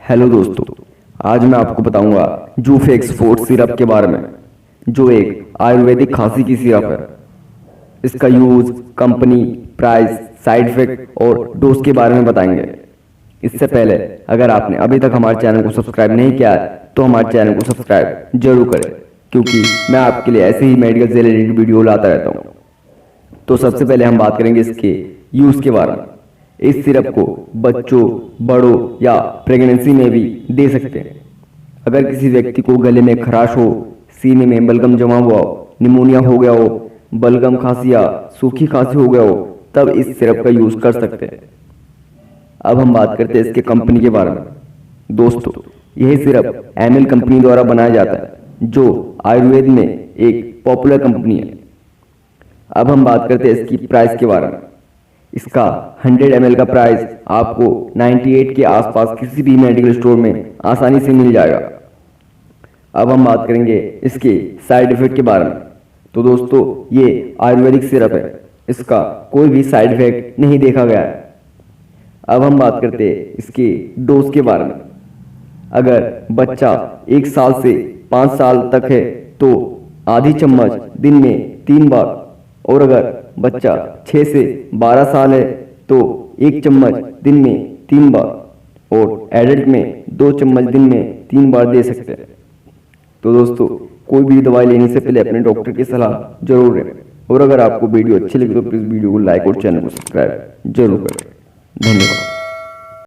Hello दोस्तों, आज मैं आपको बताऊंगा जूफेक्स फोर्ट सिरप के बारे में, जो एक आयुर्वेदिक खांसी की सिरप है। इसका use, company, price, side effect और डोज के बारे में बताएंगे। इससे पहले अगर आपने अभी तक हमारे चैनल को सब्सक्राइब नहीं किया है तो हमारे चैनल को सब्सक्राइब जरूर करें, क्योंकि मैं आपके लिए ऐसे ही मेडिकल से रिलेटेड वीडियो लाता रहता हूँ। तो सबसे पहले हम बात करेंगे इसके यूज के बारे में। इस सिरप को बच्चों, बड़ों या प्रेगनेंसी में भी दे सकते हैं। अगर किसी व्यक्ति को गले में खराश हो, सीने में बलगम जमा हुआ हो, निमोनिया हो गया हो, बलगम खांसी या सूखी खांसी हो गया हो, तब इस सिरप का यूज कर सकते हैं। अब हम बात करते हैं इसके कंपनी के बारे में। दोस्तों, यह सिरप एमएल कंपनी द्वारा बनाया जाता है, जो आयुर्वेद में एक पॉपुलर कंपनी है। अब हम बात करते हैं इसकी प्राइस के बारे में। इसका 100 ml का प्राइस आपको 98 के आसपास किसी भी मेडिकल स्टोर में आसानी से मिल जाएगा। अब हम बात करेंगे इसके साइड इफेक्ट के बारे में। तो दोस्तों, ये आयुर्वेदिक सिरप है, इसका कोई भी साइड इफेक्ट नहीं देखा गया है। अब हम बात करते हैं इसके डोज के बारे में। अगर बच्चा 1 साल से 5 साल तक है तो आधी चम्मच दिन में 3 बार, और अगर बच्चा 6 से 12 साल है तो 1 चम्मच दिन में 3 बार, और एडल्ट में 2 चम्मच दिन में 3 बार दे सकते हैं। तो दोस्तों, कोई भी दवाई लेने से पहले अपने डॉक्टर की सलाह जरूर लें। और अगर आपको वीडियो अच्छी लगी तो प्लीज़ वीडियो को लाइक और चैनल को सब्सक्राइब जरूर करें। धन्यवाद।